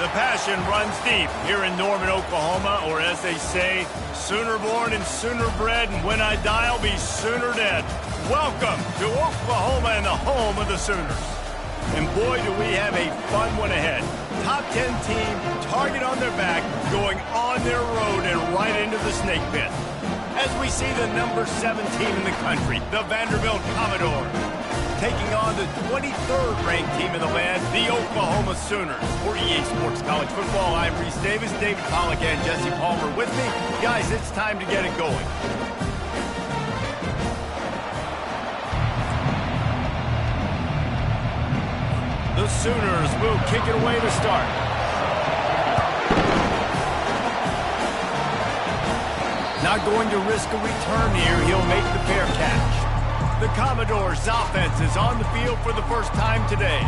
The passion runs deep here in Norman, Oklahoma, or as they say, sooner born and sooner bred, and when I die, I'll be sooner dead. Welcome to Oklahoma and the home of the Sooners. And boy, do we have a fun one ahead. Top 10 team, target on their back, going on their road and right into the snake pit. As we see the number 7 team in the country, the Vanderbilt Commodores, taking on the 23rd ranked team in the land, the Oklahoma Sooners. For EA Sports College Football, I'm Reese Davis, David Pollack, and Jesse Palmer with me. Guys, it's time to get it going. The Sooners will kick it away to start. Not going to risk a return here. He'll make the fair catch. The Commodores' offense is on the field for the first time today.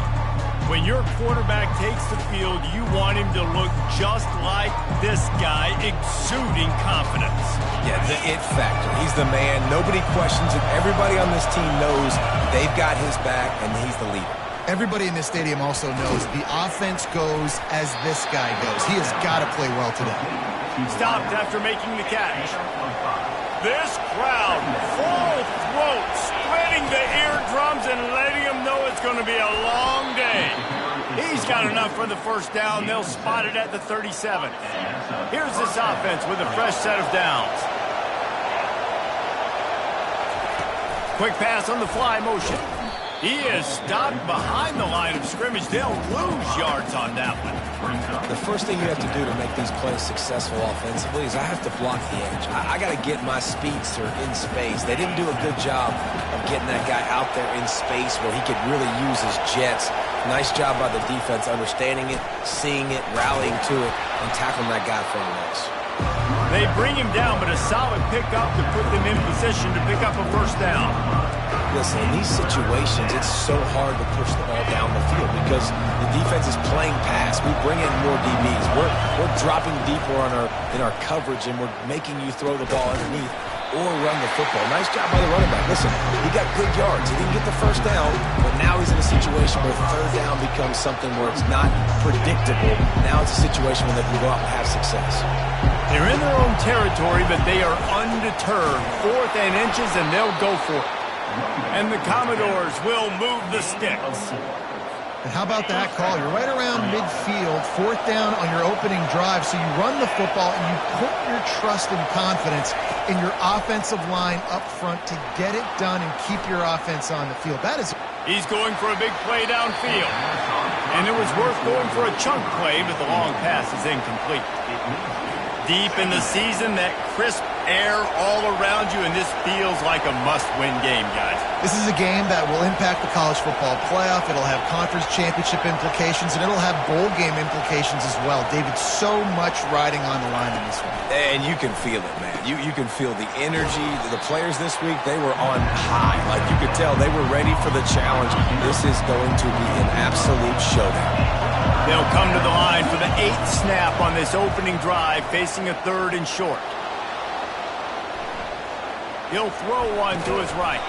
When your quarterback takes the field, you want him to look just like this guy, exuding confidence. Yeah, the it factor. He's the man. Nobody questions it. Everybody on this team knows they've got his back, and he's the leader. Everybody in this stadium also knows the offense goes as this guy goes. He has got to play well today. Stopped after making the catch. This crowd, full throat, spreading the eardrums and letting them know it's going to be a long day. He's got enough for the first down. They'll spot it at the 37. Here's this offense with a fresh set of downs. Quick pass on the fly motion. He is stopped behind the line of scrimmage. They'll lose yards on that one. The first thing you have to do to make these plays successful offensively is I have to block the edge. I got to get my speedster in space. They didn't do a good job of getting that guy out there in space where he could really use his jets. Nice job by the defense understanding it, seeing it, rallying to it, and tackling that guy for the next. They bring him down, but a solid pickup to put them in position to pick up a first down. Listen, in these situations, it's so hard to push the ball down the field because the defense is playing pass. We bring in more DBs. We're dropping deeper in our coverage, and we're making you throw the ball underneath or run the football. Nice job by the running back. Listen, he got good yards. He didn't get the first down, but now he's in a situation where third down becomes something where it's not predictable. Now it's a situation where they can go out and have success. They're in their own territory, but they are undeterred. 4th and inches, and they'll go for it. And the Commodores will move the sticks. And how about that call? You're right around midfield, 4th down on your opening drive, so you run the football and you put your trust and confidence in your offensive line up front to get it done and keep your offense on the field. That is... He's going for a big play downfield. And it was worth going for a chunk play, but the long pass is incomplete. Deep in the season, that crisp air all around you, and this feels like a must-win game, guys. This is a game that will impact the college football playoff. It'll have conference championship implications, and it'll have bowl game implications as well. David, so much riding on the line in this one. And you can feel it, man. You can feel the energy. The players this week, they were on high. Like you could tell, they were ready for the challenge. This is going to be an absolute showdown. They'll come to the line for the 8th snap on this opening drive, facing a 3rd and short. He'll throw one to his right.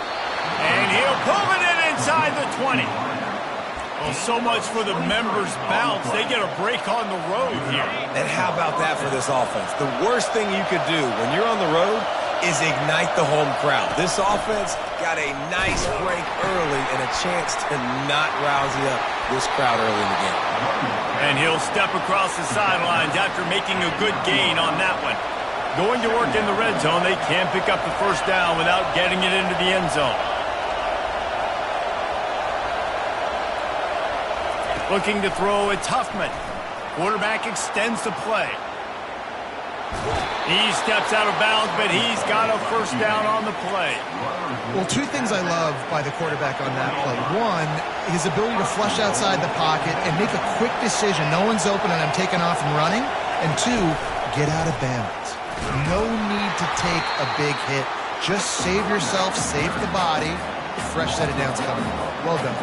And he'll pull it in inside the 20. Well, so much for the members' bounce. They get a break on the road here. And how about that for this offense? The worst thing you could do when you're on the road is ignite the home crowd. This offense got a nice break early and a chance to not rouse up this crowd early in the game. And he'll step across the sidelines after making a good gain on that one. Going to work in the red zone, they can't pick up the first down without getting it into the end zone. Looking to throw, it's Huffman. Quarterback extends the play. He steps out of bounds, but he's got a first down on the play. Well, 2 things I love by the quarterback on that play. 1, his ability to flush outside the pocket and make a quick decision. No one's open and I'm taking off and running. And 2, get out of bounds. No need to take a big hit. Just save yourself, save the body. Fresh set of downs coming. Well done.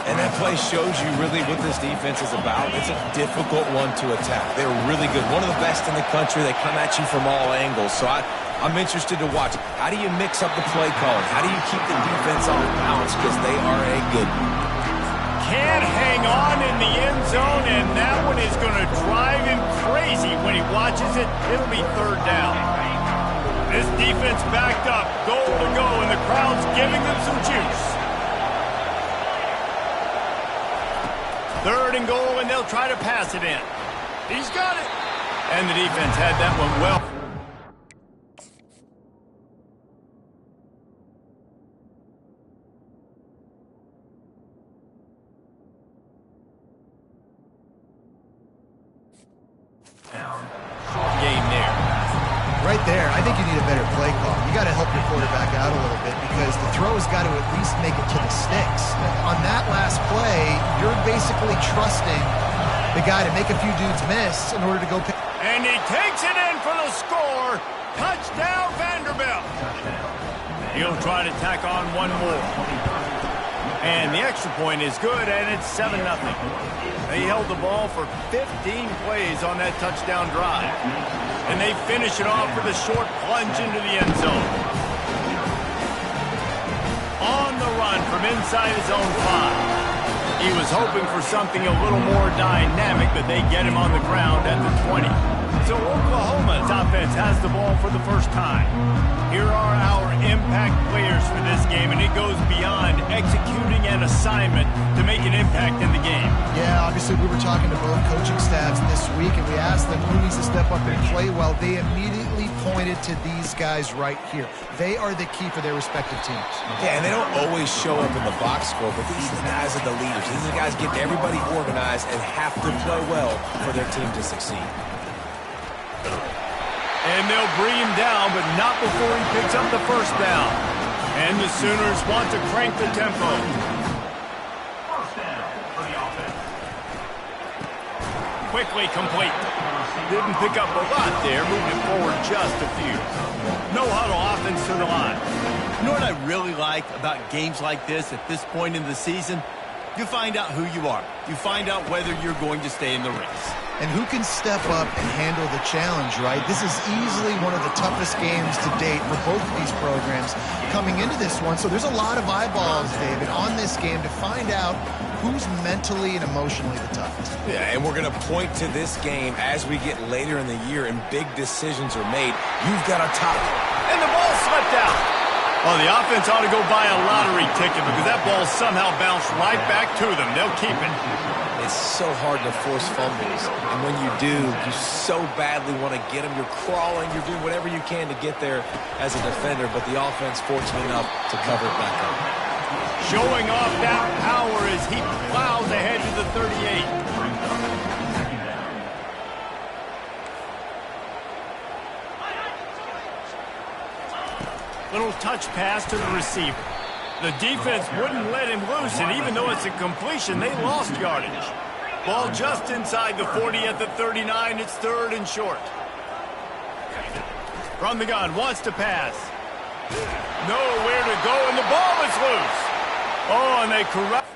And that play shows you really what this defense is about. It's a difficult one to attack. They're really good. One of the best in the country. They come at you from all angles. So I'm interested to watch. How do you mix up the play calling? How do you keep the defense on balance? Because they are a good one. can't hang on in the end zone, and that one is going to drive him crazy when he watches it. It'll be third down. This defense backed up, goal to go, and the crowd's giving them some juice. Third and goal, and they'll try to pass it in. He's got it. And the defense had that one well. Short game there. Right there, I think you need a better play call. You got to help your quarterback out a little bit because the throw has got to at least make it to the sticks. On that last play, you're basically trusting the guy to make a few dudes miss in order to go pick. And he takes it in for the score. Touchdown, Vanderbilt. He'll try to tack on one more. And the extra point is good, and it's 7-0. They held the ball for 15 plays on that touchdown drive. And they finish it off with a short plunge into the end zone. On the run from inside his own 5. He was hoping for something a little more dynamic, but they get him on the ground at the 20. So Oklahoma's offense has the ball for the first time. Here are our impact players for this game, and it goes beyond executing an assignment to make an impact in the game. Yeah, obviously we were talking to both coaching staffs this week, and we asked them who needs to step up and play well. They immediately pointed to these guys right here. They are the key for their respective teams. Yeah, and they don't always show up in the box score, but these guys are the leaders. These are the guys getting everybody organized and have to play well for their team to succeed. And they'll bring him down, but not before he picks up the first down. And the Sooners want to crank the tempo. Quickly complete. Didn't pick up a lot there, moving forward just a few. No huddle offense to the line. You know what I really like about games like this at this point in the season? You find out who you are. You find out whether you're going to stay in the race. And who can step up and handle the challenge, right? This is easily one of the toughest games to date for both of these programs coming into this one. So there's a lot of eyeballs, David, on this game to find out who's mentally and emotionally the toughest. Yeah, and we're going to point to this game as we get later in the year and big decisions are made. You've got a top. And the ball slipped out. Oh, the offense ought to go buy a lottery ticket because that ball somehow bounced right back to them. They'll keep it. It's so hard to force fumbles, and when you do, you so badly want to get them. You're crawling, you're doing whatever you can to get there as a defender, but the offense fortunate enough to cover it back up. Showing off that power as he plows ahead to the 38. Little touch pass to the receiver. The defense wouldn't let him loose, and even though it's a completion, they lost yardage. Ball just inside the 40 at the 39. It's third and short. From the gun, wants to pass. Nowhere to go, and the ball is loose. Oh, and they correct.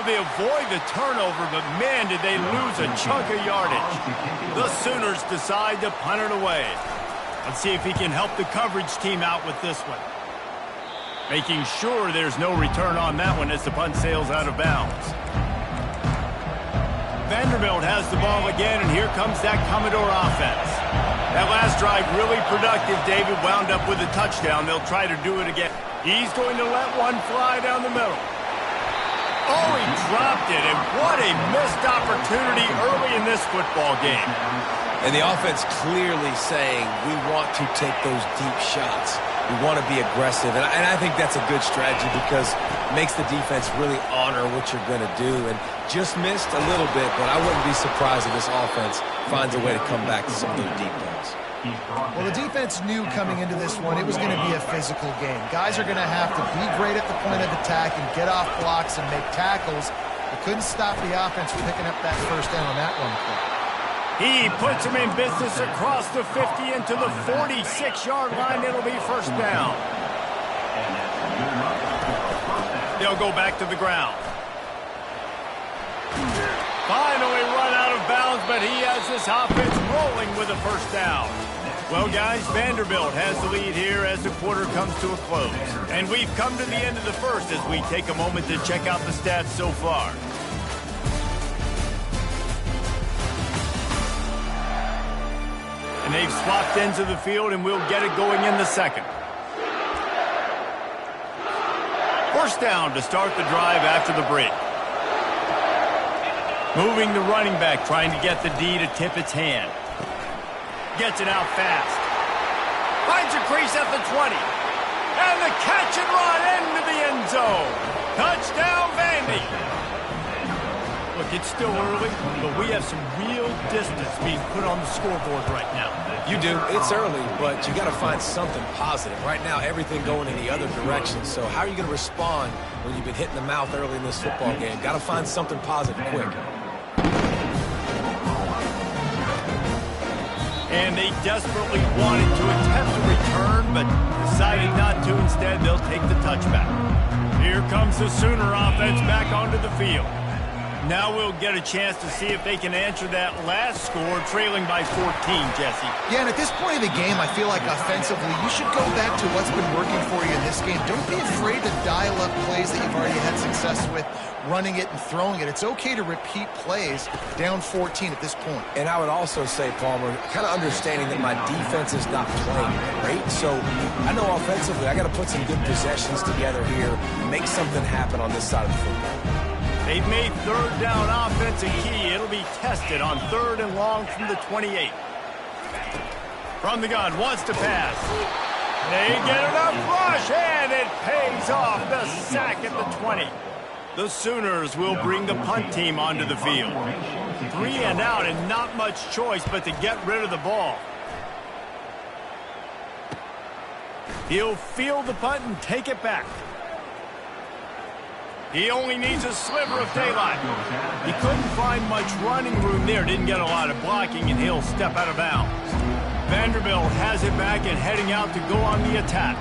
They avoid the turnover, but man, did they lose a chunk of yardage. The Sooners decide to punt it away. Let's see if he can help the coverage team out with this one. Making sure there's no return on that one as the punt sails out of bounds. Vanderbilt has the ball again, and here comes that Commodore offense. That last drive really productive. David wound up with a touchdown. They'll try to do it again. He's going to let one fly down the middle. Oh, he dropped it, and what a missed opportunity early in this football game. And the offense clearly saying, we want to take those deep shots. We want to be aggressive. And I think that's a good strategy because it makes the defense really honor what you're going to do. And just missed a little bit, but I wouldn't be surprised if this offense finds a way to come back to some of those deep balls. Well, the defense knew coming into this one it was going to be a physical game. Guys are going to have to be great at the point of attack and get off blocks and make tackles. They couldn't stop the offense from picking up that first down on that one play. He puts him in business across the 50 into the 46-yard line. It'll be first down. They'll go back to the ground. Finally run out of bounds, but he has this offense rolling with a first down. Well, guys, Vanderbilt has the lead here as the quarter comes to a close. And we've come to the end of the first as we take a moment to check out the stats so far. And they've swapped ends of the field, and we'll get it going in the second. First down to start the drive after the break. Moving the running back, trying to get the D to tip its hand. Gets it out fast. Finds a crease at the 20. And the catch and run into the end zone. Touchdown, Vandy. Look, it's still early, but we have some real distance being put on the scoreboard right now. You do. It's early, but you got to find something positive. Right now, everything going in the other direction. So how are you going to respond when you've been hit in the mouth early in this football game? Got to find something positive quick. And they desperately wanted to attempt a return, but decided not to. Instead, they'll take the touchback. Here comes the Sooner offense back onto the field. Now we'll get a chance to see if they can answer that last score, trailing by 14, Jesse. Yeah, and at this point of the game, I feel like offensively, you should go back to what's been working for you in this game. Don't be afraid to dial up plays that you've already had success with, running it and throwing it. It's okay to repeat plays down 14 at this point. And I would also say, Palmer, kind of understanding that my defense is not playing great. So I know offensively, I got to put some good possessions together here, make something happen on this side of the football. They've made third down offense a key. It'll be tested on third and long from the 28. From the gun, wants to pass. They get enough rush, and it pays off. The sack at the 20. The Sooners will bring the punt team onto the field. 3 and out, and not much choice but to get rid of the ball. He'll field the punt and take it back. He only needs a sliver of daylight. He couldn't find much running room there. Didn't get a lot of blocking, and he'll step out of bounds. Vanderbilt has it back and heading out to go on the attack.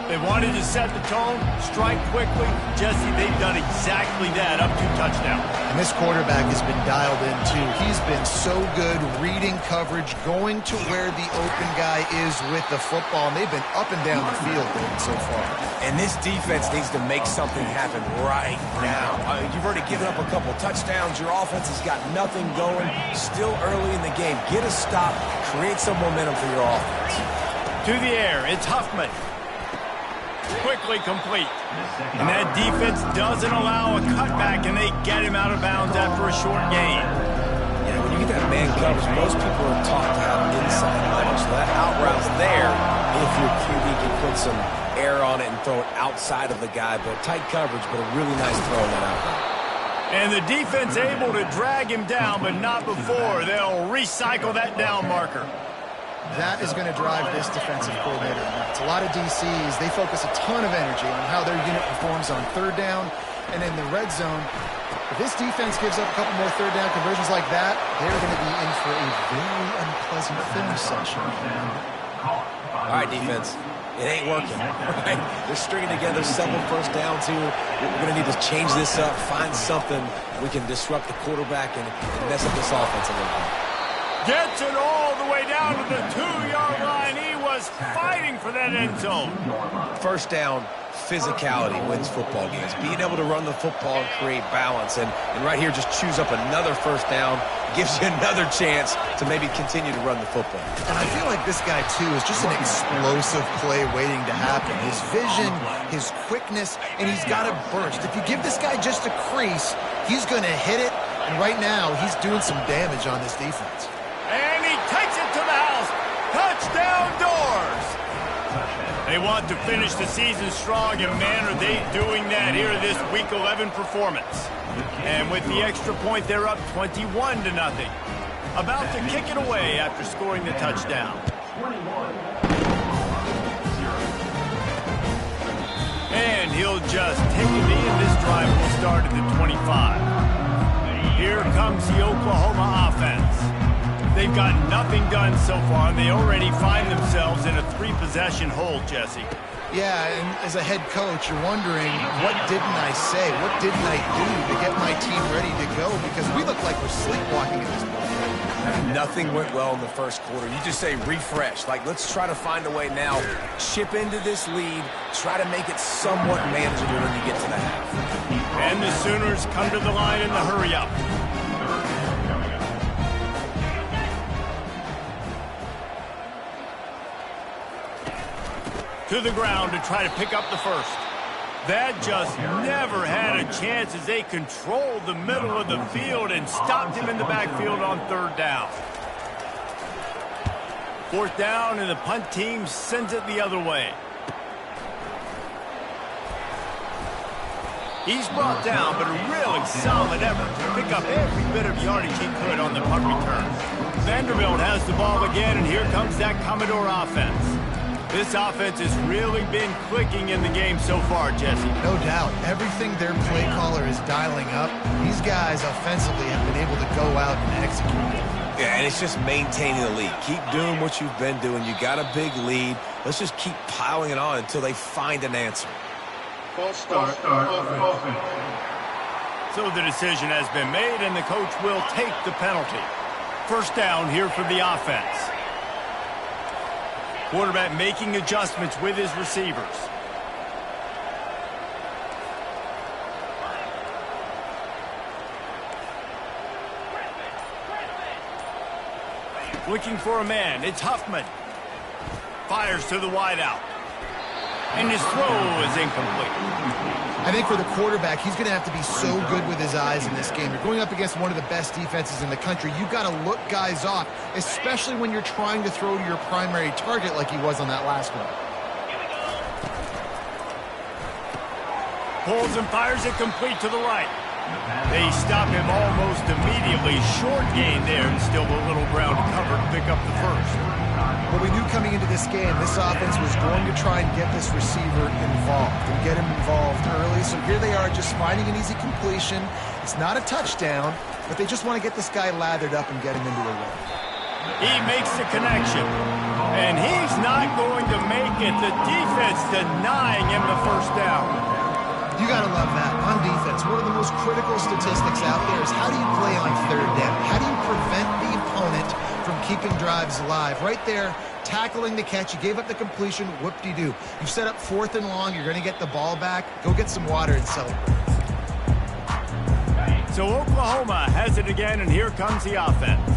They wanted to set the tone, strike quickly. Jesse, they've done exactly that, up 2 touchdowns. And this quarterback has been dialed in, too. He's been so good reading coverage, going to where the open guy is with the football, and they've been up and down the field so far. And this defense needs to make something happen right now. You've already given up a couple touchdowns. Your offense has got nothing going. Still early in the game. Get a stop. Create some momentum for your offense. To the air, it's Huffman. Quickly complete. And that defense doesn't allow a cutback, and they get him out of bounds after a short gain. Yeah, when you get that man coverage, most people are taught to have inside leverage. So that out route's there if your QB can put some air on it and throw it outside of the guy. But tight coverage, but a really nice throw in that out route. And the defense able to drag him down, but not before. They'll recycle that down marker. That is going to drive this defensive coordinator nuts. A lot of DCs, they focus a ton of energy on how their unit performs on third down and in the red zone. If this defense gives up a couple more third down conversions like that, they're going to be in for a very unpleasant film session. All right, defense. It ain't working. Right? They're stringing together several first downs here. we're going to need to change this up, find something we can disrupt the quarterback and mess up this offense a little bit. Gets it all the way down to the 2-yard line. He was fighting for that end zone. First down, physicality wins football games. Being able to run the football and create balance. And right here, just choose up another first down. Gives you another chance to maybe continue to run the football. And I feel like this guy, too, is just an explosive play waiting to happen. His vision, his quickness, and he's got a burst. If you give this guy just a crease, he's going to hit it. And right now, he's doing some damage on this defense. And he takes it to the house. Touchdown Doors. They want to finish the season strong, and man, are they doing that here in this Week 11 performance. And with the extra point, they're up 21-0. About to kick it away after scoring the touchdown. And he'll just take a knee, and this drive will start at the 25. Here comes the Oklahoma offense. They've got nothing done so far, and they already find themselves in a 3-possession hole, Jesse. Yeah, and as a head coach, you're wondering, what didn't I say? What didn't I do to get my team ready to go? Because we look like we're sleepwalking at this point. Nothing went well in the first quarter. You just say refresh. Like, let's try to find a way now. Chip into this lead. Try to make it somewhat manageable when you get to the half. And the Sooners come to the line in the hurry-up. To the ground to try to pick up the first. That just never had a chance as they controlled the middle of the field and stopped him in the backfield on 3rd down. 4th down, and the punt team sends it the other way. He's brought down, but a really solid effort to pick up every bit of yardage he could on the punt return. Vanderbilt has the ball again, and here comes that Commodore offense. This offense has really been clicking in the game so far, Jesse. No doubt. Everything their play caller is dialing up, these guys offensively have been able to go out and execute. Yeah, and it's just maintaining the lead. Keep doing what you've been doing. You got a big lead. Let's just keep piling it on until they find an answer. False start offense. So the decision has been made, and the coach will take the penalty. First down here for the offense. Quarterback making adjustments with his receivers. Looking for a man. It's Huffman. Fires to the wideout. And his throw is incomplete. I think for the quarterback, he's going to have to be so good with his eyes in this game. You're going up against one of the best defenses in the country. You've got to look guys off, especially when you're trying to throw to your primary target like he was on that last one. Pulls and fires it complete to the right. They stop him almost immediately. Short gain there, and still a little ground to cover to pick up the first. Well, we knew coming into this game, this offense was going to try and get this receiver involved and get him involved early. So here they are just finding an easy completion. It's not a touchdown, but they just want to get this guy lathered up and get him into a run. He makes the connection, and he's not going to make it. The defense denying him the first down. You got to love that. On defense, one of the most critical statistics out there is how do you play on 3rd down? How do you prevent the opponent from keeping drives alive? Right there, tackling the catch. You gave up the completion. Whoop-de-doo. You've set up 4th and long. You're going to get the ball back. Go get some water and celebrate. So Oklahoma has it again, and here comes the offense.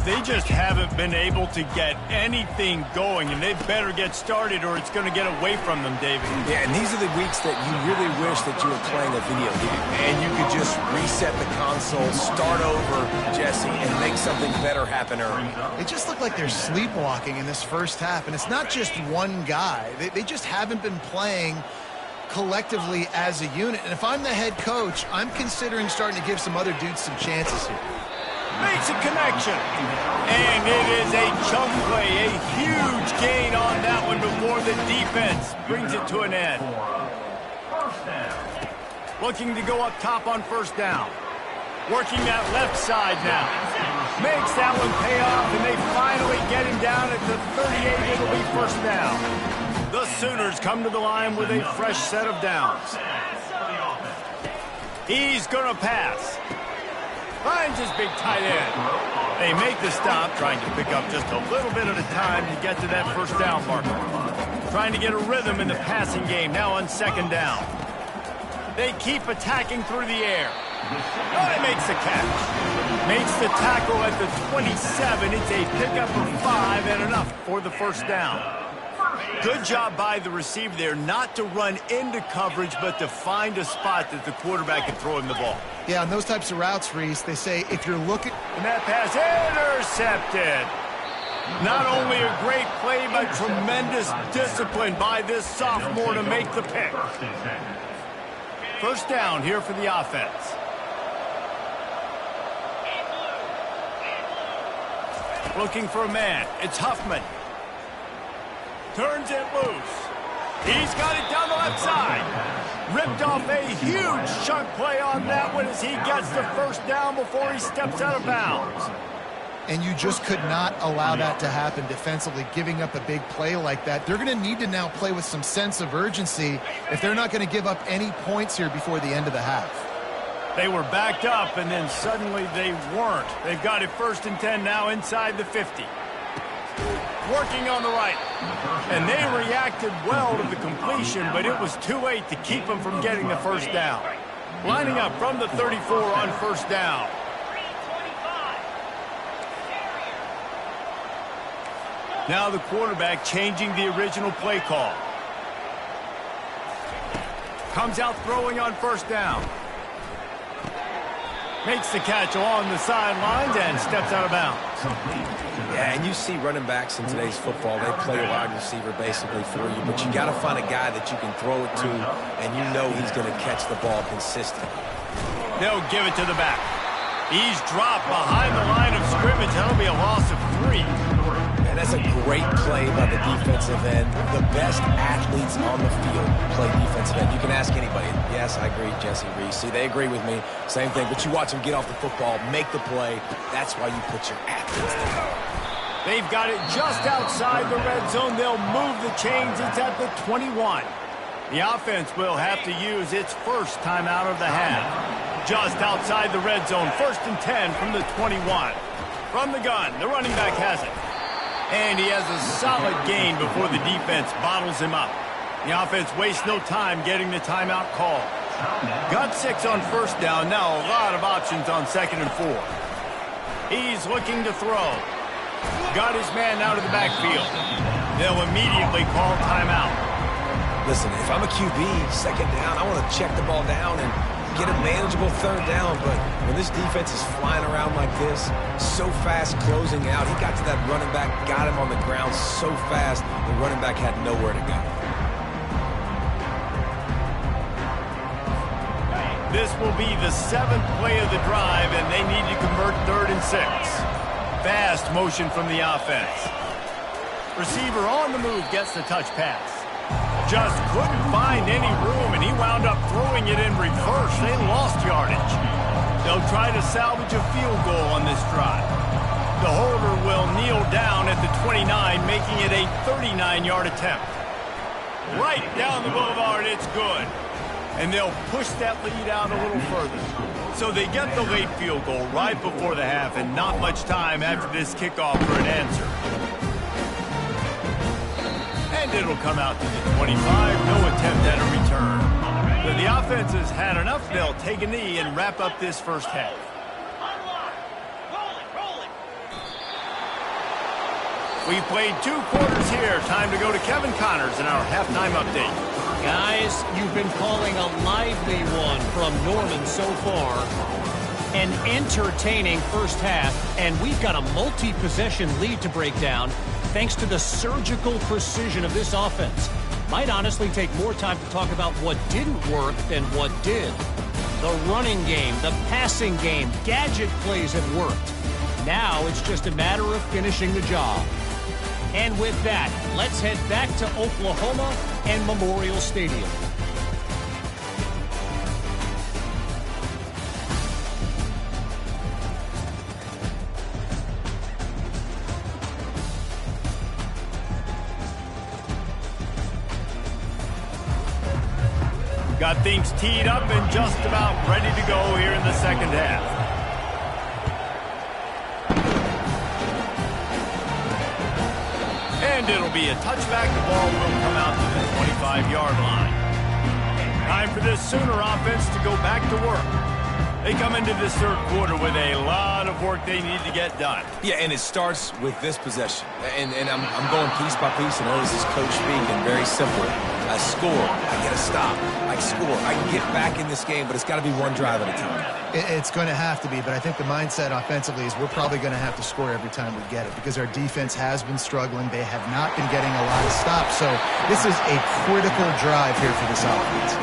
They just haven't been able to get anything going, and they better get started or it's going to get away from them, David. Yeah, and these are the weeks that you really wish that you were playing a video game and you could just reset the console, start over, Jesse, and make something better happen early. It just looked like they're sleepwalking in this first half, and it's not just one guy. They just haven't been playing collectively as a unit. And if I'm the head coach, I'm considering starting to give some other dudes some chances here. Makes a connection. And it is a chunk play, a huge gain on that one before the defense brings it to an end. Looking to go up top on 1st down. Working that left side now. Makes that one pay off, and they finally get him down at the 38. It'll be 1st down. The Sooners come to the line with a fresh set of downs. He's going to pass. Finds his big tight end. They make the stop, trying to pick up just a little bit at a time to get to that first down marker. Trying to get a rhythm in the passing game now on second down. They keep attacking through the air. Oh, he makes the catch. Makes the tackle at the 27. It's a pickup of 5 and enough for the first down. Good job by the receiver there not to run into coverage, but to find a spot that the quarterback can throw him the ball. Yeah, on those types of routes, Reese, they say if you're looking... And that pass intercepted. Not only a great play, but tremendous discipline by this sophomore to make the pick. First down here for the offense. Looking for a man. It's Huffman. Turns it loose. He's got it down the left side. Ripped off a huge chunk play on that one as he gets the first down before he steps out of bounds. And you just could not allow that to happen defensively, giving up a big play like that. They're going to need to now play with some sense of urgency if they're not going to give up any points here before the end of the half. They were backed up, and then suddenly they weren't. They've got it 1st and 10 now inside the 50. Working on the right. And they reacted well to the completion, but it was too late to keep them from getting the first down. Lining up from the 34 on first down. Now the quarterback changing the original play call. Comes out throwing on first down. Makes the catch along the sidelines and steps out of bounds. Yeah, and you see running backs in today's football, they play a wide receiver basically for you, but you got to find a guy that you can throw it to, and you know he's going to catch the ball consistently. They'll give it to the back. He's dropped behind the line of scrimmage. That'll be a loss of 3. And that's a great play by the defensive end. The best athletes on the field play defensive end. You can ask anybody. Yes, I agree, Jesse Reese. See, they agree with me. Same thing. But you watch them get off the football, make the play. That's why you put your athletes there. They've got it just outside the red zone. They'll move the chains. It's at the 21. The offense will have to use its first timeout of the half. Just outside the red zone. 1st and 10 from the 21. From the gun, the running back has it. And he has a solid gain before the defense bottles him up. The offense wastes no time getting the timeout call. Got 6 on first down. Now a lot of options on 2nd and 4. He's looking to throw. Got his man out of the backfield. They'll immediately call timeout. Listen, if I'm a QB, 2nd down, I want to check the ball down and get a manageable 3rd down, but when this defense is flying around like this, so fast closing out, he got to that running back, got him on the ground so fast, the running back had nowhere to go. This will be the 7th play of the drive, and they need to convert 3rd and 6. Fast motion from the offense. Receiver on the move gets the touch pass. Just couldn't find any room, and he wound up throwing it in reverse. They lost yardage. They'll try to salvage a field goal on this drive. The holder will kneel down at the 29, making it a 39-yard attempt. Right down the boulevard, it's good. And they'll push that lead out a little further. So they get the late field goal right before the half, and not much time after this kickoff for an answer. And it'll come out to the 25. No attempt at a return. But the offense has had enough. They'll take a knee and wrap up this first half. We've played 2 quarters here. Time to go to Kevin Connors in our halftime update. Guys, you've been calling a lively one from Norman so far. An entertaining first half, and we've got a multi-possession lead to break down thanks to the surgical precision of this offense. Might honestly take more time to talk about what didn't work than what did. The running game, the passing game, gadget plays have worked. Now it's just a matter of finishing the job. And with that, let's head back to Oklahoma and Memorial Stadium. Got things teed up and just about ready to go here in the second half. And it'll be a touchback. The ball will come out to the 25-yard line. Time for this Sooner offense to go back to work. They come into this third quarter with a lot of work they need to get done. Yeah, and it starts with this possession. And I'm going piece by piece, and this is coach speak, and very simple. I score, I get a stop, I score, I can get back in this game, but it's got to be one drive at a time. It's going to have to be, but I think the mindset offensively is we're probably going to have to score every time we get it because our defense has been struggling. They have not been getting a lot of stops, so this is a critical drive here for this offense.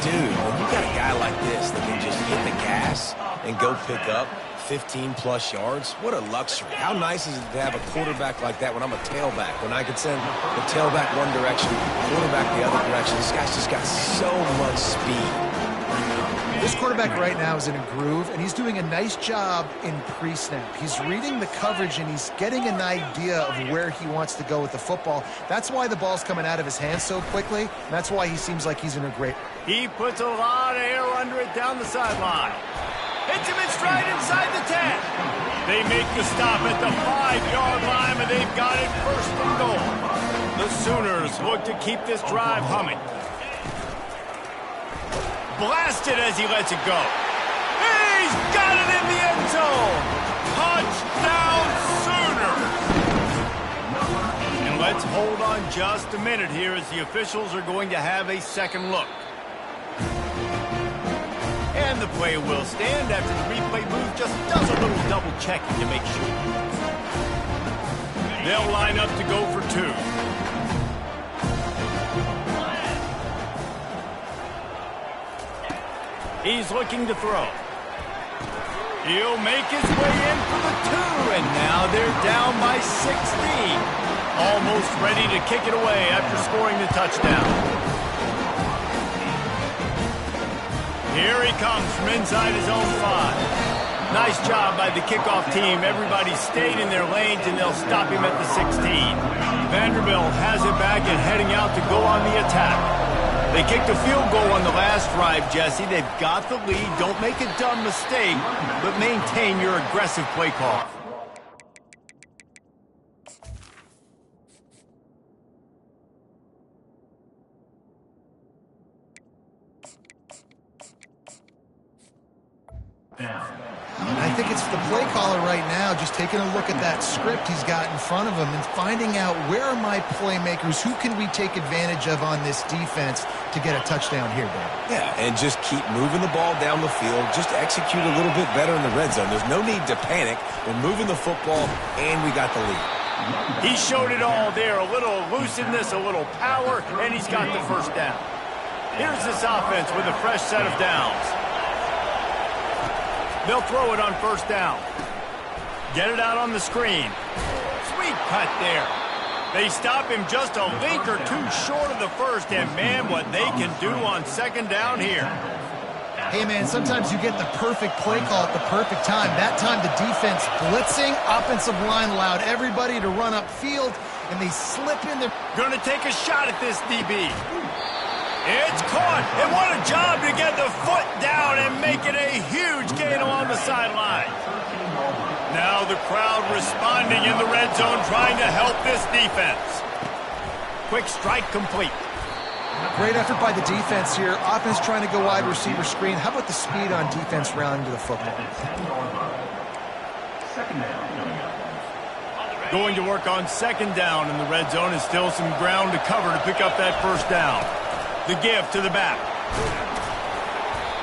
Dude, when you got a guy like this that can just hit the gas and go pick up 15-plus yards, what a luxury. How nice is it to have a quarterback like that when I'm a tailback, when I can send the tailback one direction, quarterback the other direction. This guy's just got so much speed. This quarterback right now is in a groove, and he's doing a nice job in pre-snap. He's reading the coverage, and he's getting an idea of where he wants to go with the football. That's why the ball's coming out of his hands so quickly, and that's why he seems like he's in a great... He puts a lot of air under it down the sideline. Hits him in stride inside the 10. They make the stop at the 5-yard line, and they've got it first and goal. The Sooners look to keep this drive humming. Blasted as he lets it go. He's got it in the end zone. Touchdown Sooners. And let's hold on just a minute here as the officials are going to have a second look. And the play will stand after the replay booth just does a little double checking to make sure. They'll line up to go for two. He's looking to throw. He'll make his way in for the two, and now they're down by 16. Almost ready to kick it away after scoring the touchdown. Here he comes from inside his own 5. Nice job by the kickoff team. Everybody stayed in their lanes, and they'll stop him at the 16. Vanderbilt has it back and heading out to go on the attack. They kicked a field goal on the last drive, Jesse. They've got the lead. Don't make a dumb mistake, but maintain your aggressive play call. I think it's the play caller right now just taking a look at that script he's got in front of him and finding out where are my playmakers, who can we take advantage of on this defense to get a touchdown here, Dave. Yeah, and just keep moving the ball down the field. Just execute a little bit better in the red zone. There's no need to panic. We're moving the football, and we got the lead. He showed it all there. A little elusiveness, a little power, and he's got the first down. Here's this offense with a fresh set of downs. They'll throw it on first down. Get it out on the screen. Sweet cut there. They stop him just a link or two short of the first, and man, what they can do on second down here. Hey, man, sometimes you get the perfect play call at the perfect time. That time the defense blitzing, offensive line allowed everybody to run upfield, and they slip in there. Going to take a shot at this DB. It's caught, and what a job to get the foot down and make it a huge gain along the sideline. Now the crowd responding in the red zone, trying to help this defense. Quick strike complete. Great effort by the defense here. Offense trying to go wide receiver screen. How about the speed on defense rounding to the football? Going to work on second down in the red zone, and still some ground to cover to pick up that first down. The give to the back.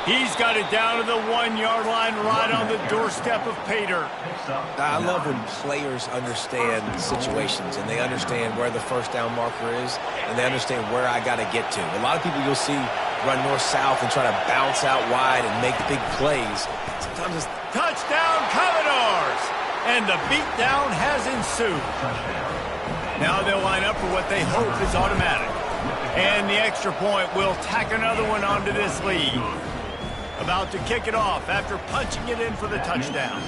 He's got it down to the 1-yard line right on the doorstep of pay dirt. I love when players understand situations and they understand where the first down marker is and they understand where I got to get to. A lot of people you'll see run north-south and try to bounce out wide and make big plays. Sometimes it's... Touchdown, Commodores! And the beatdown has ensued. Now they'll line up for what they hope is automatic. And the extra point will tack another one onto this lead. About to kick it off after punching it in for the touchdown.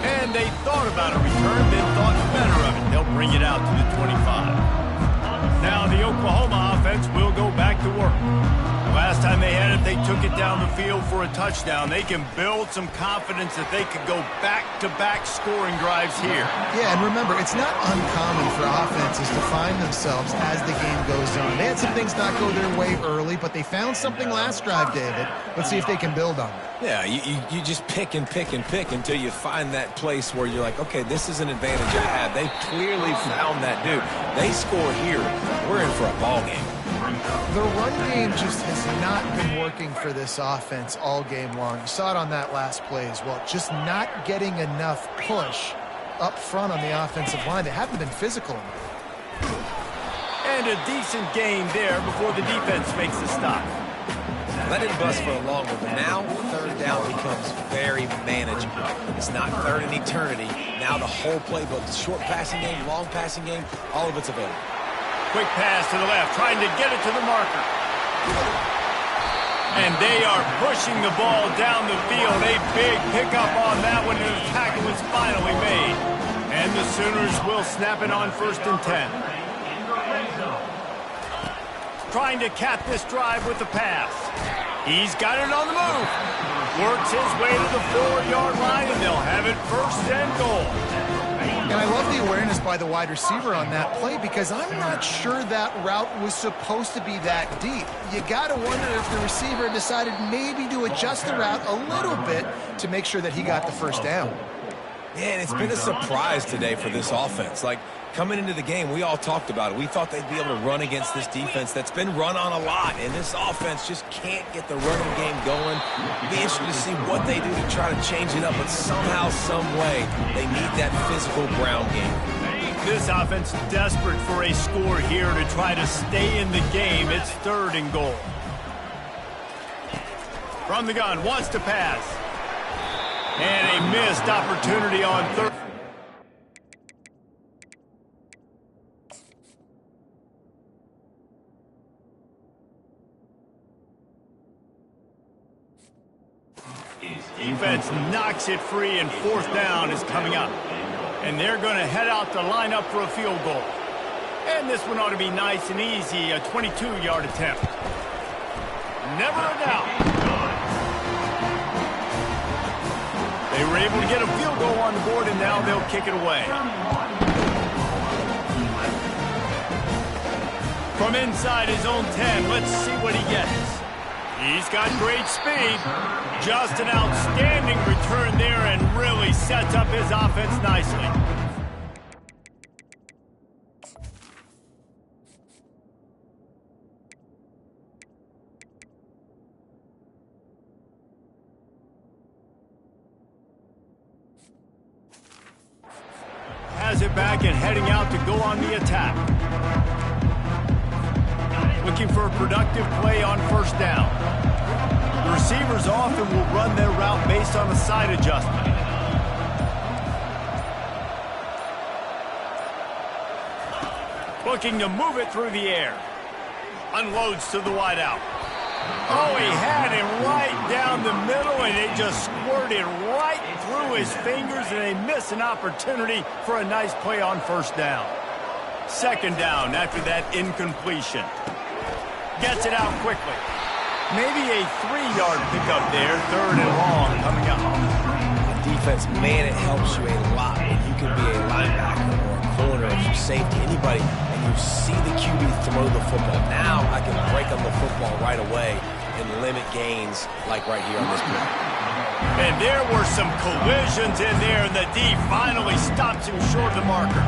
And they thought about a return, then thought better of it. They'll bring it out to the 25. Now the Oklahoma offense will go back to work. Last time they had it, they took it down the field for a touchdown. They can build some confidence that they could go back-to-back scoring drives here. Yeah, and remember, it's not uncommon for offenses to find themselves as the game goes on. They had some things not go their way early, but they found something last drive, David. Let's see if they can build on it. Yeah, you just pick and pick and pick until you find that place where you're like, okay, this is an advantage I have. They clearly found that dude. They score here. We're in for a ball game. The run game just has not been working for this offense all game long. You saw it on that last play as well. Just not getting enough push up front on the offensive line. They haven't been physical enough. And a decent gain there before the defense makes the stop. Let it bust for a longer, but now third down becomes very manageable. It's not third in eternity. Now the whole playbook, the short passing game, long passing game, all of it's available. Quick pass to the left, trying to get it to the marker. And they are pushing the ball down the field. A big pickup on that one, and the tackle is finally made. And the Sooners will snap it on 1st and 10. Trying to cap this drive with the pass. He's got it on the move. Works his way to the 4-yard line, and they'll have it 1st and goal. And I love the awareness by the wide receiver on that play because I'm not sure that route was supposed to be that deep. You got to wonder if the receiver decided maybe to adjust the route a little bit to make sure that he got the 1st down. Yeah, and it's been a surprise today for this offense. Like, coming into the game, we all talked about it. We thought they'd be able to run against this defense that's been run on a lot, and this offense just can't get the running game going. It'll be interesting to see what they do to try to change it up, but somehow, some way, they need that physical ground game. This offense desperate for a score here to try to stay in the game. It's 3rd and goal. From the gun, wants to pass. And a missed opportunity on 3rd. Defense knocks it free, and 4th down is coming up. And they're going to head out to line up for a field goal. And this one ought to be nice and easy, a 22-yard attempt. Never a doubt. They were able to get a field goal on the board, and now they'll kick it away. From inside his own 10, let's see what he gets. He's got great speed. Just an outstanding return there and really sets up his offense nicely. Has it back and heading out to go on the attack. Looking for a productive play on 1st down. The receivers often will run their route based on a side adjustment. Looking to move it through the air. Unloads to the wideout. Oh, he had him right down the middle, and it just squirted right through his fingers, and they miss an opportunity for a nice play on 1st down. 2nd down after that incompletion. Gets it out quickly. Maybe a 3-yard pickup there, 3rd and long coming up. The defense, man, it helps you a lot when you can be a linebacker or a corner or your safety, anybody, and you see the QB throw the football. Now I can break on the football right away and limit gains like right here on this play. And there were some collisions in there, and the D finally stops him short of the marker.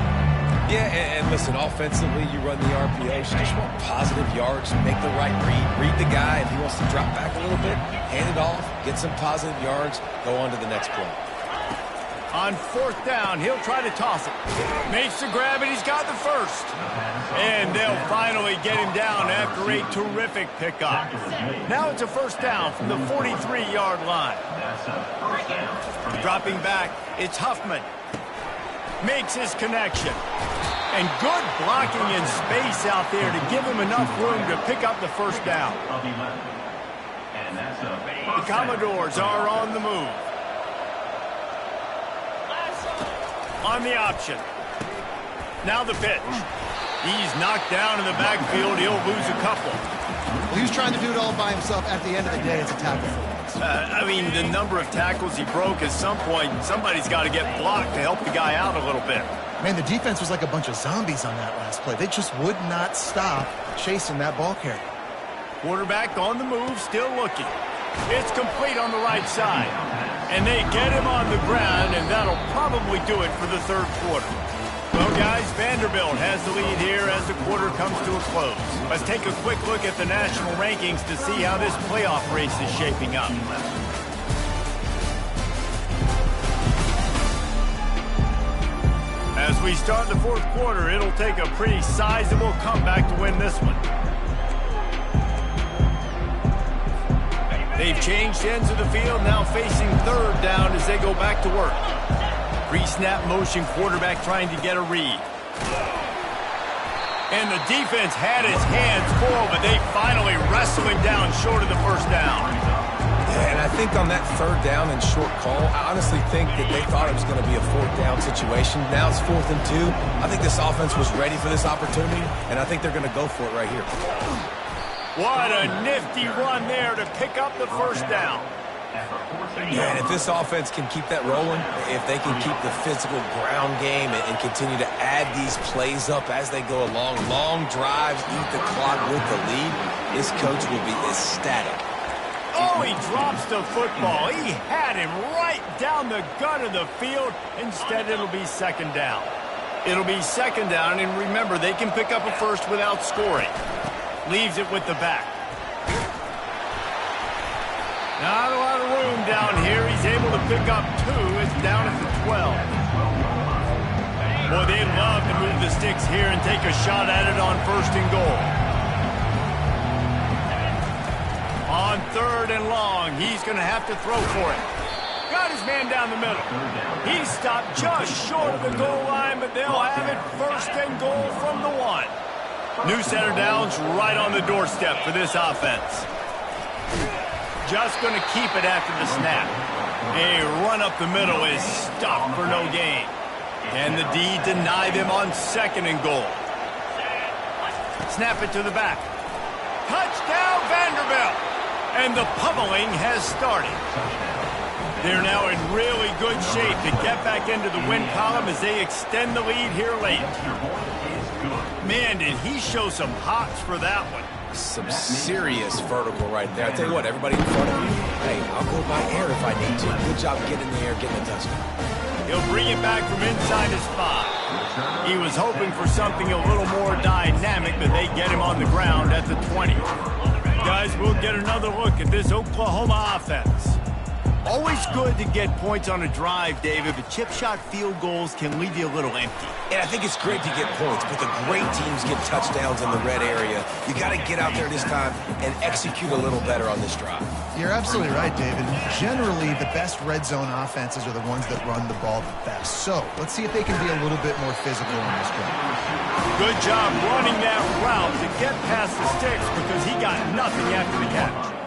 Yeah, and listen, offensively, you run the RPOs. You just want positive yards, make the right read the guy. If he wants to drop back a little bit, hand it off, get some positive yards, go on to the next play. On 4th down, he'll try to toss it. Makes the grab, and he's got the 1st. And they'll finally get him down after a terrific pickup. Now it's a 1st down from the 43-yard line. Dropping back, it's Huffman. Makes his connection. And good blocking in space out there to give him enough room to pick up the 1st down. The Commodores are on the move. On the option. Now the pitch. He's knocked down in the backfield. He'll lose a couple. Well, he was trying to do it all by himself. At the end of the day, it's a tackle for loss. I mean, the number of tackles he broke, at some point, somebody's got to get blocked to help the guy out a little bit. Man, the defense was like a bunch of zombies on that last play. They just would not stop chasing that ball carrier. Quarterback on the move, still looking. It's complete on the right side. And they get him on the ground, and that'll probably do it for the third quarter. Well, guys, Vanderbilt has the lead here as the quarter comes to a close. Let's take a quick look at the national rankings to see how this playoff race is shaping up. As we start the fourth quarter, it'll take a pretty sizable comeback to win this one. They've changed ends of the field, now facing third down as they go back to work. Pre-snap motion, quarterback trying to get a read. And the defense had his hands full, but they finally wrestle him down short of the first down. Yeah, and I think on that third down and short call, I honestly think that they thought it was going to be a fourth down situation. Now it's 4th and 2. I think this offense was ready for this opportunity, and I think they're going to go for it right here. What a nifty run there to pick up the first down. Yeah, and if this offense can keep that rolling, if they can keep the physical ground game and continue to add these plays up as they go along, long drives, eat the clock with the lead, this coach will be ecstatic. Oh, he drops the football. He had him right down the gut of the field. Instead, it'll be second down. It'll be second down, and remember, they can pick up a first without scoring. Leaves it with the back. Not a lot of room down here. He's able to pick up 2. It's down at the 12. Boy, they'd love to move the sticks here and take a shot at it on 1st and goal. On 3rd and long, he's going to have to throw for it. Got his man down the middle. He stopped just short of the goal line, but they'll have it 1st and goal from the 1. New center downs right on the doorstep for this offense. Just going to keep it after the snap. A run up the middle is stopped for no gain. And the D deny them on 2nd and goal. Snap it to the back. Touchdown, Vanderbilt! And the pummeling has started. They're now in really good shape to get back into the win column as they extend the lead here late. Man, did he show some hops for that one. Some serious vertical right there. I tell you what, everybody in front of you, hey, I'll go by air if I need to. Good job getting in the air, getting a touchdown. He'll bring it back from inside his spot. He was hoping for something a little more dynamic, but they get him on the ground at the 20. Guys, we'll get another look at this Oklahoma offense. Always good to get points on a drive, David, but chip shot field goals can leave you a little empty. And I think it's great to get points, but the great teams get touchdowns in the red area. You got to get out there this time and execute a little better on this drive. You're absolutely right, David. Generally, the best red zone offenses are the ones that run the ball the best. So let's see if they can be a little bit more physical in this drive. Good job running that route to get past the sticks because he got nothing after the catch.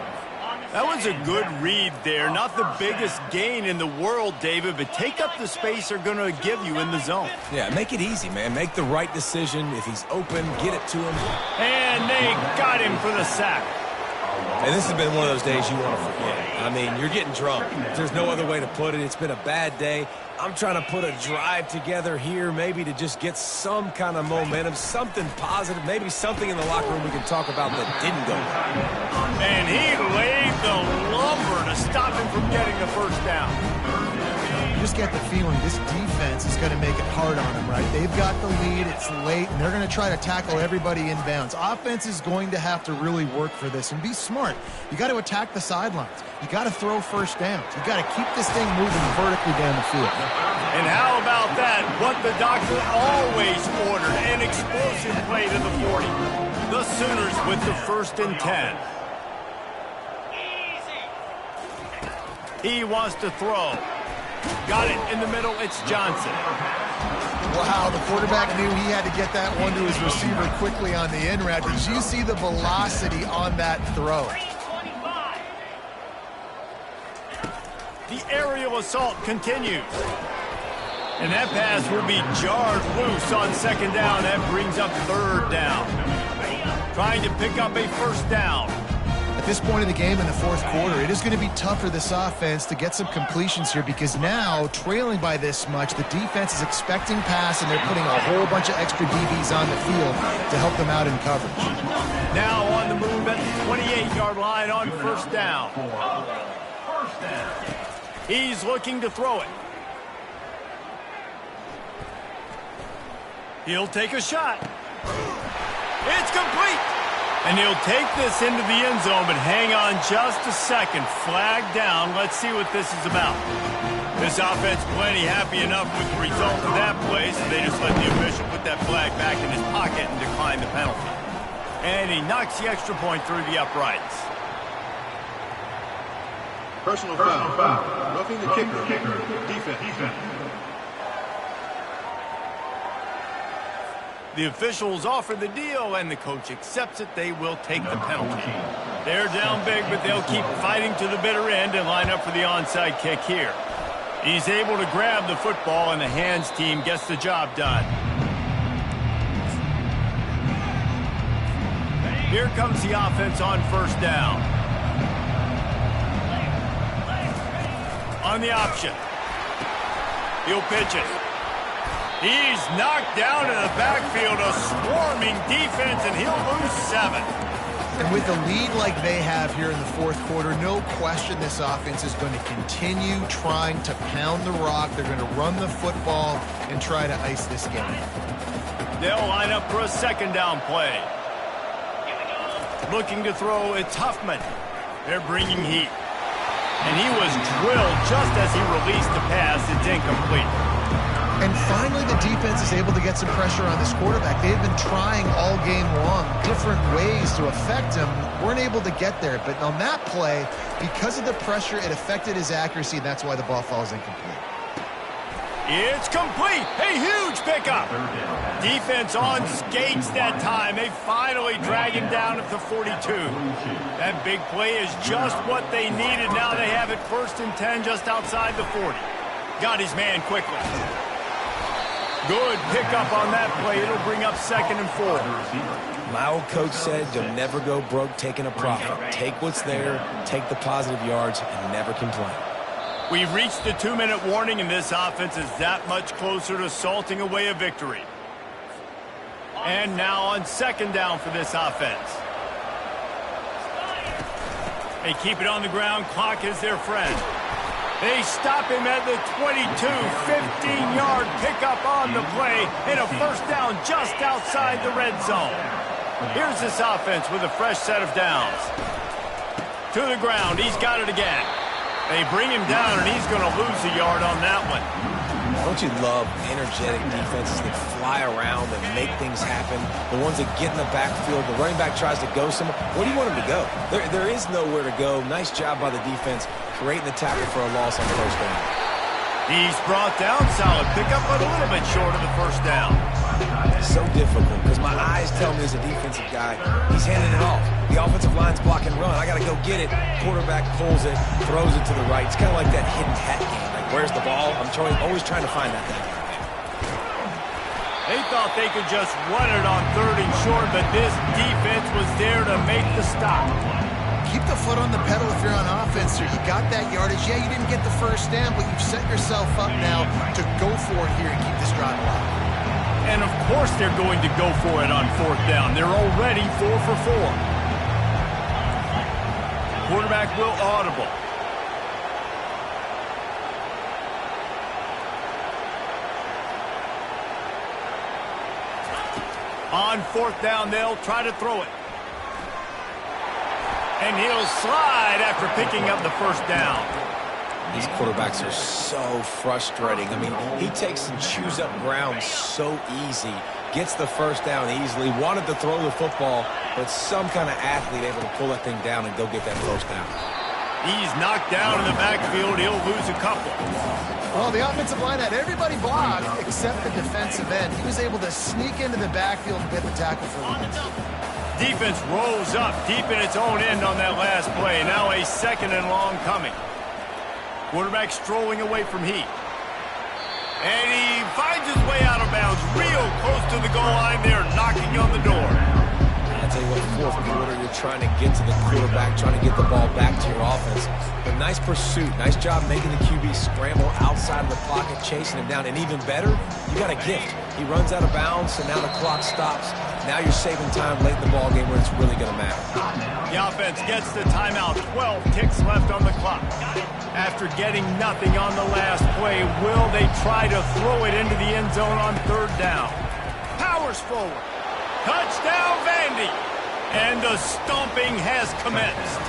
That was a good read there. Not the biggest gain in the world, David, but take up the space they're going to give you in the zone. Yeah, make it easy, man. Make the right decision. If he's open, get it to him. And they got him for the sack. And this has been one of those days you want to forget. I mean, you're getting drunk. There's no other way to put it. It's been a bad day. I'm trying to put a drive together here, maybe to just get some kind of momentum, something positive, maybe something in the locker room we can talk about that didn't go well. And he laid the lumber to stop him from getting the first down. You just get the feeling this defense is going to make it hard on them, right? They've got the lead, it's late, and they're going to try to tackle everybody inbounds. Offense is going to have to really work for this and be smart. You got to attack the sidelines. You got to throw first downs. You got to keep this thing moving vertically down the field. And how about that? What the doctor always ordered, an explosive play to the 40. The Sooners with the 1st and 10. He wants to throw. Got it in the middle. It's Johnson. Wow, the quarterback knew he had to get that one to his receiver quickly on the in route. Did you see the velocity on that throw? The aerial assault continues. And that pass will be jarred loose on second down. That brings up third down. Trying to pick up a first down. At this point in the game in the fourth quarter, it is going to be tough for this offense to get some completions here because now, trailing by this much, the defense is expecting pass and they're putting a whole bunch of extra DBs on the field to help them out in coverage. Now on the move at the 28-yard line on first down. He's looking to throw it. He'll take a shot. It's complete. And he'll take this into the end zone, but hang on just a second. Flag down. Let's see what this is about. This offense plenty happy enough with the result of that play, so they just let the official put that flag back in his pocket and decline the penalty. And he knocks the extra point through the uprights. Personal foul. Roughing the kicker. Defense. The officials offer the deal, and the coach accepts it. They will take the penalty. They're down big, but they'll keep fighting to the bitter end and line up for the onside kick here. He's able to grab the football, and the hands team gets the job done. Here comes the offense on first down. On the option. He'll pitch it. He's knocked down in the backfield, a swarming defense, and he'll lose 7. And with a lead like they have here in the fourth quarter, no question this offense is going to continue trying to pound the rock. They're going to run the football and try to ice this game. They'll line up for a second down play. Looking to throw, it's Huffman. They're bringing heat. And he was drilled just as he released the pass. It's incomplete. And finally, the defense is able to get some pressure on this quarterback. They've been trying all game long different ways to affect him. Weren't able to get there. But on that play, because of the pressure, it affected his accuracy, and that's why the ball falls incomplete. It's complete. A huge pickup. Defense on skates that time. They finally drag him down at the 42. That big play is just what they needed. Now they have it 1st and 10 just outside the 40. Got his man quickly. Good pickup on that play. It'll bring up 2nd and 4. My old coach said you'll never go broke taking a profit. Take what's there, take the positive yards, and never complain. We've reached the 2-minute warning, and this offense is that much closer to salting away a victory. And now on 2nd down for this offense. They keep it on the ground. Clock is their friend. They stop him at the 22, 15-yard pickup on the play, and a first down just outside the red zone. Here's this offense with a fresh set of downs. To the ground, he's got it again. They bring him down, and he's going to lose a yard on that one. Don't you love energetic defenses that fly around and make things happen? The ones that get in the backfield, the running back tries to go somewhere. Where do you want him to go? There is nowhere to go. Nice job by the defense creating the tackle for a loss on first down. He's brought down. Solid pickup, but a little bit short of the first down. It's so difficult because my eyes tell me as a defensive guy, he's handing it off. The offensive line's blocking run. I got to go get it. Quarterback pulls it, throws it to the right. It's kind of like that hidden hat game. Like, where's the ball? I'm always trying to find that thing. They thought they could just run it on 3rd and short, but this defense was there to make the stop. Keep the foot on the pedal if you're on offense here. You got that yardage. Yeah, you didn't get the first down, but you've set yourself up now to go for it here and keep this drive alive. And, of course, they're going to go for it on 4th down. They're already 4 for 4. Quarterback will audible. On 4th down, they'll try to throw it. And he'll slide after picking up the first down. These quarterbacks are so frustrating. I mean, he takes and chews up ground so easy, gets the first down easily, wanted to throw the football, but some kind of athlete able to pull that thing down and go get that first down. He's knocked down in the backfield. He'll lose a couple. Well, the offensive line had everybody blocked except the defensive end. He was able to sneak into the backfield and get the tackle for him. Defense rolls up deep in its own end on that last play. Now a 2nd and long coming. Quarterback strolling away from heat. And he goal line, they're knocking on the door. I tell you what, fourth quarter, you're trying to get to the quarterback, trying to get the ball back to your offense. But nice pursuit. Nice job making the QB scramble outside of the pocket, chasing him down. And even better, you got a gift. He runs out of bounds, so now the clock stops. Now you're saving time late in the ball game where it's really going to matter. The offense gets the timeout. 12 ticks left on the clock. After getting nothing on the last play, will they try to throw it into the end zone on third down? Powers forward. Touchdown, Vandy. And the stomping has commenced.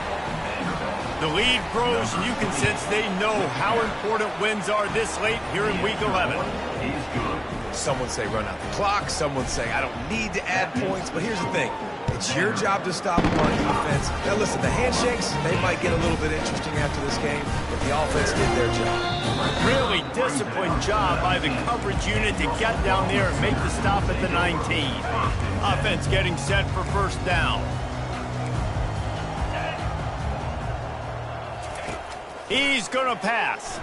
The lead grows, and you can sense they know how important wins are this late here in Week 11. Some say run out the clock. Some say I don't need to add points. But here's the thing. It's your job to stop them on defense. Now, listen, the handshakes, they might get a little bit interesting after this game, but the offense did their job. Really disciplined job by the coverage unit to get down there and make the stop at the 19. Offense getting set for first down. He's going to pass.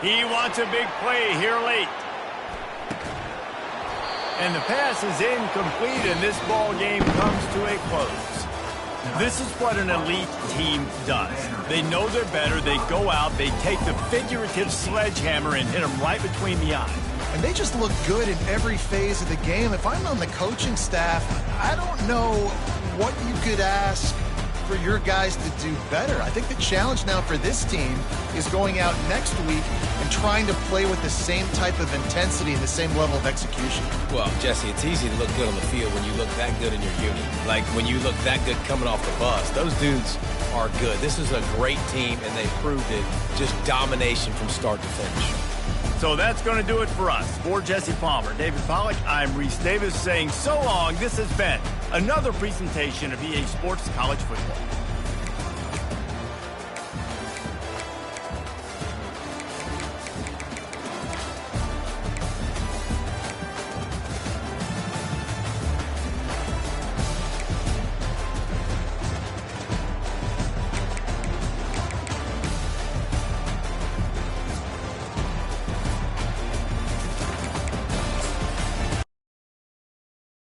He wants a big play here late. And the pass is incomplete, and this ball game comes to a close. This is what an elite team does. They know they're better. They go out. They take the figurative sledgehammer and hit them right between the eyes. And they just look good in every phase of the game. If I'm on the coaching staff, I don't know what you could ask for your guys to do better. I think the challenge now for this team is going out next week and trying to play with the same type of intensity and the same level of execution. Well, Jesse, it's easy to look good on the field when you look that good in your unit. Like when you look that good coming off the bus. Those dudes are good. This is a great team, and they proved it. Just domination from start to finish. So that's going to do it for us. For Jesse Palmer, David Pollack, I'm Reese Davis saying so long. This has been another presentation of EA Sports College Football.